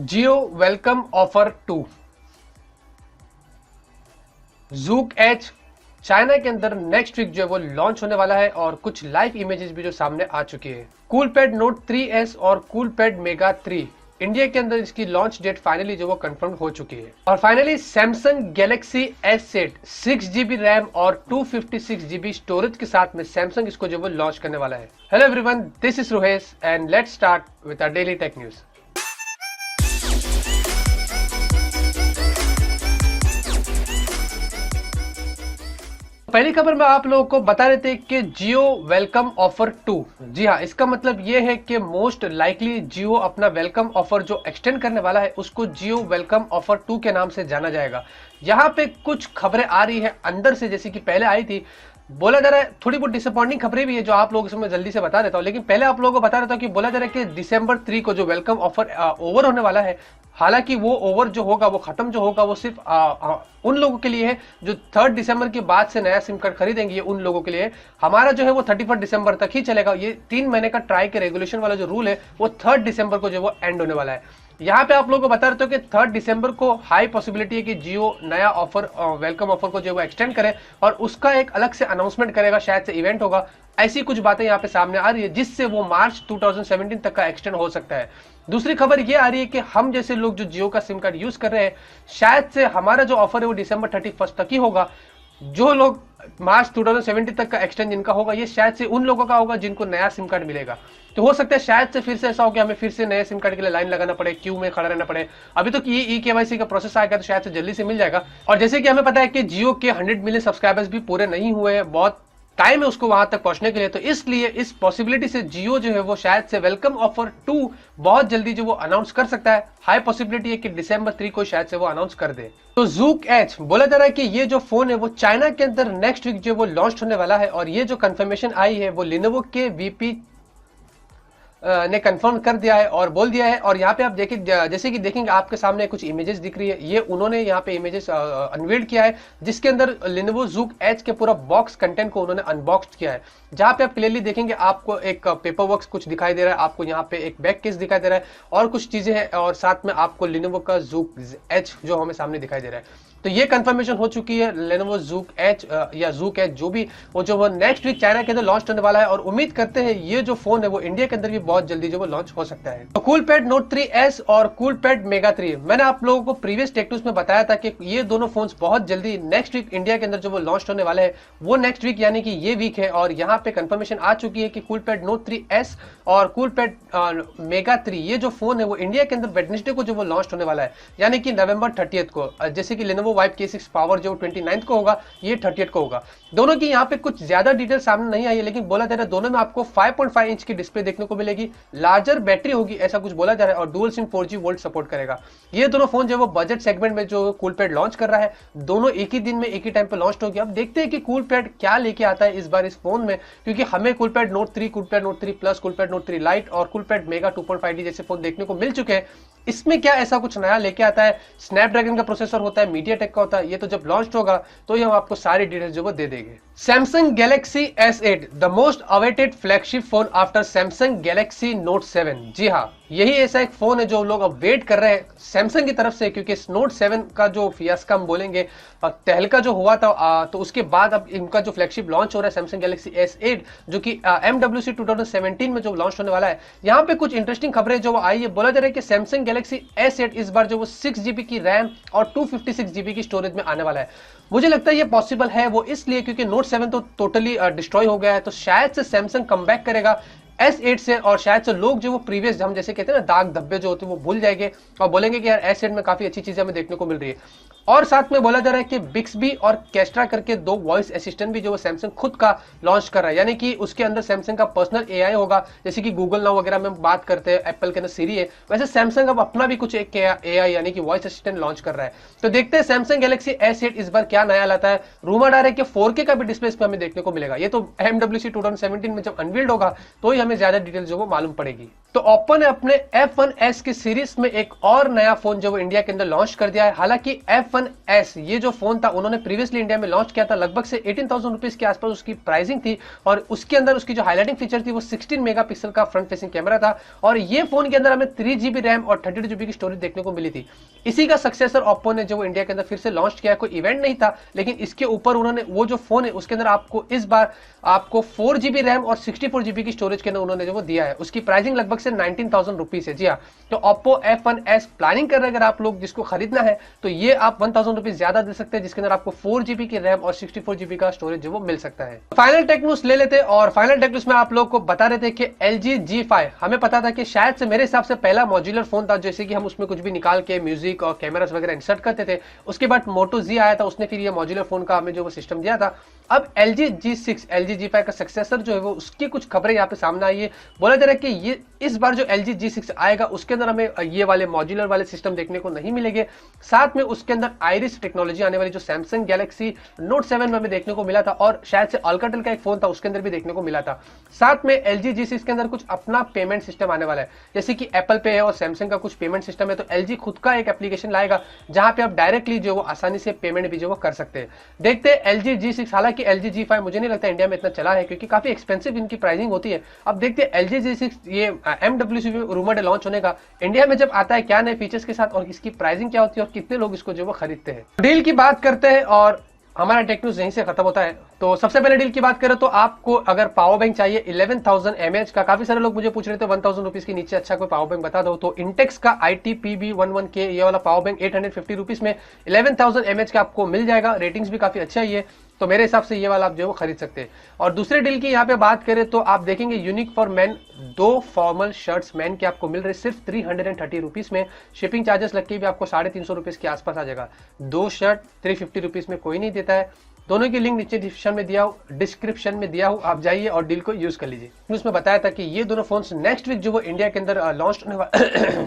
जियो welcome offer 2। ZUK edge China के अंदर next week जो है वो लॉन्च होने वाला है और कुछ लाइव इमेजेस भी जो सामने आ चुकी है। कूलपैड नोट 3S और कूलपैड मेगा 3 इंडिया के अंदर इसकी लॉन्च डेट फाइनली जो वो कंफर्म हो चुकी है। और finally Samsung Galaxy S8 6GB RAM और 256GB स्टोरेज के साथ में सैमसंग इसको जो वो लॉन्च करने वाला है। Hello everyone, this is Rohesh and let's start with our daily tech news. पहली खबर में आप लोगों को बता देते हैं कि जियो वेलकम ऑफर 2। जी हाँ, इसका मतलब ये है कि मोस्ट लाइकली जियो अपना वेलकम ऑफर जो एक्सटेंड करने वाला है उसको जियो वेलकम ऑफर 2 के नाम से जाना जाएगा। यहाँ पे कुछ खबरें आ रही है अंदर से, जैसे कि पहले आई थी, बोला जा रहा है थोड़ी बहुत डिसअपॉइंटिंग खबरें भी है जो आप लोगों को मैं जल्दी से बता देता हूँ। लेकिन पहले आप लोगों को बता देता हूँ कि बोला जा रहा है कि दिसंबर 3 को जो वेलकम ऑफर ओवर होने वाला है। हालांकि वो ओवर जो होगा, वो खत्म जो होगा, वो सिर्फ उन लोगों के लिए है जो 3 दिसंबर के बाद से नया सिम कार्ड खरीदेंगे। ये उन लोगों के लिए है। हमारा जो है वो 31 दिसंबर तक ही चलेगा। ये 3 महीने का ट्राई के रेगुलेशन वाला जो रूल है वो 3 दिसंबर को जो वो एंड होने वाला है। यहाँ पे आप लोगों को बता रहे थे कि 3 दिसंबर को हाई पॉसिबिलिटी है कि जियो नया ऑफर वेलकम ऑफर को जो वो एक्सटेंड करे और उसका एक अलग से अनाउंसमेंट करेगा, शायद से इवेंट होगा। ऐसी कुछ बातें यहाँ पे सामने आ रही है जिससे वो मार्च 2017 तक का एक्सटेंड हो सकता है। दूसरी खबर ये आ रही है कि हम जैसे लोग जो जियो का सिम कार्ड यूज कर रहे हैं, शायद से हमारा जो ऑफर है वो दिसंबर 31 तक ही होगा। जो लोग मार्च 2070 तक का एक्सटेंड जिनका होगा, ये शायद से उन लोगों का होगा जिनको नया सिम कार्ड मिलेगा। तो हो सकता है शायद से फिर से ऐसा हो कि हमें फिर से नए सिम कार्ड के लिए लाइन लगाना पड़े, क्यू में खड़ा रहना पड़े। अभी तो ई केवाईसी का प्रोसेस आएगा तो शायद से जल्दी से मिल जाएगा। और जैसे कि हमें पता है कि जियो के 100 मिलियन सब्सक्राइबर्स भी पूरे नहीं हुए हैं, बहुत टाइम है उसको वहां तक पहुंचने के लिए। तो इसलिए इस पॉसिबिलिटी से जियो जो है वो शायद से वेलकम ऑफर 2 बहुत जल्दी जो वो अनाउंस कर सकता है। हाई पॉसिबिलिटी है कि दिसंबर 3 को शायद से वो अनाउंस कर दे। तो जूक एच बोला जा रहा है कि ये जो फोन है वो चाइना के अंदर नेक्स्ट वीक जो वो लॉन्च होने वाला है। और ये जो कंफर्मेशन आई है वो लिनोवो के वीपी ने कंफर्म कर दिया है और बोल दिया है। और यहाँ पे आप देखें, जैसे कि देखेंगे आपके सामने कुछ इमेजेस दिख रही है। ये उन्होंने यहाँ पे इमेजेस अनवील्ड किया है जिसके अंदर लिनोवो जूक एच के पूरा बॉक्स कंटेंट को उन्होंने अनबॉक्स किया है। जहाँ पे आप क्लियरली देखेंगे आपको एक पेपर वर्क कुछ दिखाई दे रहा है, आपको यहाँ पे एक बैक केस दिखाई दे रहा है और कुछ चीजें हैं, और साथ में आपको लिनोवो का जूक एच जो हमें सामने दिखाई दे रहा है। तो ये कंफर्मेशन हो चुकी है लेनोवो जूक एच या जूक एच जो भी वो नेक्स्ट वीक चाइना के अंदर लॉन्च होने वाला है। और उम्मीद करते हैं ये जो फोन है वो इंडिया के अंदर भी बहुत जल्दी जो वो लॉन्च हो सकता है। तो कूलपैड नोट 3S और कूलपैड मेगा 3 मैंने आप लोगों को प्रीवियस टेक न्यूज़ में बताया था कि ये दोनों फोन्स बहुत जल्दी नेक्स्ट वीक इंडिया के अंदर जो वो लॉन्च होने वाले हैं। वो नेक्स्ट वीक यानी कि ये वीक है। और यहाँ पे कंफर्मेशन आ चुकी है कि कूलपैड नोट 3S और कूलपैड मेगा 3 ये जो फोन है वो इंडिया के अंदर वेडनेसडे को जो वो लॉन्च होने वाला है, यानी कि नवंबर 30 को। जैसे कि लेनोवो वाइब K6 पावर जो 29 को होगा, ये 30 को होगा। दोनों की यहाँ पे कुछ ज्यादा डिटेल सामने नहीं आई है, लेकिन बोला जा रहा है दोनों में आपको 5.5 इंच की डिस्प्ले देखने को मिलेगी, लार्जर बैटरी होगी, ऐसा कुछ बोला जा रहा है, और dual SIM 4G volt support करेगा। ये दोनों फोन जो वो बजट सेगमेंट में जो कूलपैड लॉन्च कर रहा है, दोनों एक ही दिन में एक ही टाइम पे लॉन्च होगी। अब देखते हैं कि कूलपैड क्या लेके आता है इस बार इस फोन में, क्योंकि हमें Coolpad note 3, Coolpad note 3 plus, Coolpad note 3 light और कूलपैड मेगा 2.5D जैसे फोन देखने को मिल चुके हैं। इसमें क्या ऐसा कुछ नया लेके आता है? स्नैपड्रैगन का प्रोसेसर होता है, मीडियाटेक का होता है। ये तो जब लॉन्च होगा तो ये हम आपको सारी डिटेल्स जो वो दे देंगे। Samsung Galaxy S8 the most awaited flagship phone after Samsung Galaxy note 7। जी हाँ, यही ऐसा एक फोन है जो लोग अब वेट कर रहे हैं सैमसंग की तरफ से, क्योंकि नोट 7 का जो फियास्का हम बोलेंगे, तहलका जो हुआ था, तो उसके बाद अब इनका जो फ्लैगशिप लॉन्च हो रहा है सैमसंग गैलेक्सी S8 जो कि MWC 2017 में जो लॉन्च होने वाला है। यहाँ पे कुछ इंटरेस्टिंग खबरें जो आई है। बोला जा रहा है कि सैमसंग गैलेक्सी S8 इस बार जो वो 6GB की रैम और 256GB की स्टोरेज में आने वाला है। मुझे लगता है ये पॉसिबल है वो इसलिए क्योंकि नोट 7 तो टोटली डिस्ट्रॉय हो गया है, तो शायद से सैमसंग कमबैक करेगा S8 से। और शायद से लोग जो वो प्रीवियस हम जैसे कहते हैं ना दाग धब्बे जो होते हैं वो भूल जाएंगे और बोलेंगे कि यार S8 में काफी अच्छी चीजें हमें देखने को मिल रही है। और साथ में बोला जा रहा है कि बिक्सबी और कैस्ट्रा करके 2 वॉइस असिस्टेंट भी जो वो सैमसंग खुद का लॉन्च कर रहा है, यानी कि उसके अंदर सैमसंग का पर्सनल AI होगा, जैसे कि गूगल नाउ वगैरह में बात करते हैं, एप्पल के अंदर सीरी है, वैसे सैमसंग अब अपना भी कुछ एक AI यानी कि वॉइस असिस्टेंट लॉन्च कर रहा है। तो देखते हैं सैमसंग गैलेक्सी S8 इस बार क्या नया लाता है। रूमर आ रहा है कि 4K का भी डिस्प्ले इस पर हमें देखने को मिलेगा। ये तो MWC 2017 में जब अनवील्ड होगा तो ही हमें ज्यादा डिटेल जो वो मालूम पड़ेगी। तो Oppo ने अपने F1s की सीरीज में एक और नया फोन जो वो इंडिया के अंदर लॉन्च कर दिया है। हालांकि F1s ये जो फोन था उन्होंने प्रीवियसली इंडिया में लॉन्च किया था, लगभग से 18,000 रुपीज के आसपास उसकी प्राइसिंग थी और उसके अंदर उसकी जो हाईलाइटिंग फीचर थी वो 16 मेगापिक्सल का फ्रंट फेसिंग कैमरा था और ये फोन के अंदर हमें 3GB रैम और 32GB की स्टोरेज देखने को मिली थी। इसी का सक्सेसर Oppo ने जो वो इंडिया के अंदर फिर से लॉन्च किया है, कोई इवेंट नहीं था लेकिन इसके ऊपर उन्होंने वो जो फोन है उसके अंदर आपको इस बार आपको 4GB रैम और 64GB की स्टोरेज के अंदर उन्होंने जो वो दिया है। उसकी प्राइसिंग लगभग से 19,000 रुपीज है। जी हाँ, तो Oppo F1s प्लानिंग कर रहे हैं अगर आप लोग जिसको खरीदना है तो ये आप 1,000 रुपीज ज्यादा दे सकते हैं, जिसके अंदर आपको 4GB की रैम और 64GB का स्टोरेज जो वो मिल सकता है। फाइनल टेक न्यूज ले लेते और फाइनल टेक न्यूज में आप लोग को बता रहे थे कि LG G5 हमें पता था कि शायद से मेरे हिसाब से पहला मॉड्यूलर फोन था, जैसे कि हम उसमें कुछ भी निकाल के म्यूजिक और कैमरास वगैरह इंसर्ट करते थे। उसके बाद Moto Z आया था, उसने फिर ये मॉड्यूलर फोन का हमें जो वो सिस्टम दिया था। अब LG G6 LG G5 का सक्सेसर जो है वो उसकी कुछ खबरें यहाँ पे सामने आई है। बोला जा रहा है कि ये इस बार जो LG G6 आएगा उसके अंदर हमें ये वाले मॉड्यूलर वाले सिस्टम देखने को नहीं मिलेंगे। साथ में उसके अंदर आइरिस टेक्नोलॉजी आने वाली जो सैमसंग गैलेक्सी नोट 7 में हमें देखने को मिला था और शायद से अल्काटेल का एक फोन था उसके अंदर भी देखने को मिला था। साथ में LG G6 के अंदर कुछ अपना पेमेंट सिस्टम आने वाला है, जैसे कि एप्पल पे है और सैमसंग का कुछ पेमेंट सिस्टम है। तो LG खुद का एक एप्लीकेशन लाएगा जहां पे आप डायरेक्टली जो वो आसानी से पेमेंट भी जो वो कर सकते हैं। देखते हैं LG G6। हालांकि LG G5 मुझे नहीं लगता इंडिया में इतना चला है क्योंकि काफी एक्सपेंसिव इनकी प्राइसिंग होती है। अब देखते हैं LG G6 ये MWC रूमर है लॉन्च होने का, इंडिया में जब आता है क्या नए फीचर्स के साथ और इसकी प्राइसिंग क्या होती है और कितने लोग इसको जो वो खरीदते हैं। डील की बात करते हैं और हमारा टेक न्यूज यहीं से खत्म होता है। तो सबसे पहले डील की बात करें तो आपको अगर पावर बैंक चाहिए 11,000 mAh का, काफी सारे लोग मुझे पूछ रहे थे 1,000 रुपीज के नीचे अच्छा कोई पावर बैंक बता दो, तो इंटेक्स का ITPB11K ये वाला पावर बैंक 850 रुपीज में 11,000 mAh का आपको मिल जाएगा। रेटिंग्स भी काफी अच्छा ही है, तो मेरे हिसाब से ये वाला आप जो वो खरीद सकते हैं। और दूसरे डील की यहाँ पे बात करें तो आप देखेंगे unique for man 2 formal shirts man के आपको मिल रहे सिर्फ 330 रुपीज में। शिपिंग चार्जेस लग के भी आपको 350 रुपीज के आसपास आ जाएगा। 2 शर्ट 350 रुपीज में कोई नहीं देता है। दोनों की लिंक नीचे डिस्क्रिप्शन में दिया हूं, आप जाइए और डील को यूज कर लीजिए। उसमें बताया था कि ये दोनों फोन्स नेक्स्ट वीक जो वो इंडिया के अंदर लॉन्च होने वाला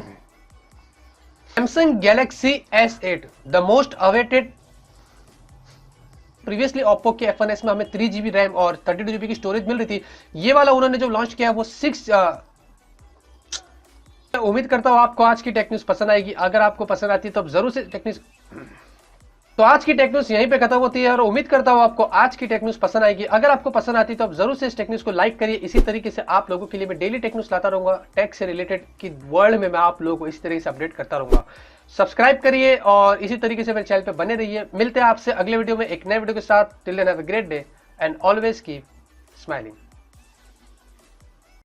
Samsung Galaxy S8 the most awaited. Previously Oppo के F1s में हमें 3GB रैम और 32GB की स्टोरेज मिल रही थी। ये वाला उन्होंने जो लॉन्च किया है वो 6 उम्मीद करता हूं आपको आज की टेक न्यूज पसंद आएगी। अगर आपको पसंद आती है तो अब जरूर से टेक न्यूज तो आज की टेक न्यूज यहीं पे खत्म होती है और उम्मीद करता हूं आपको आज की टेक न्यूज पसंद आएगी। अगर आपको पसंद आती है तो आप जरूर से इस टेक न्यूज को लाइक करिए। इसी तरीके से आप लोगों के लिए मैं डेली टेक न्यूज लाता रहूंगा। टेक से रिलेटेड की वर्ल्ड में मैं आप लोगों को इस तरीके से अपडेट करता रहूंगा। सब्सक्राइब करिए और इसी तरीके से मेरे चैनल पे बने रहिए। मिलते हैं आपसे अगले वीडियो में एक नए वीडियो के साथ। Till then have a great day and always keep smiling.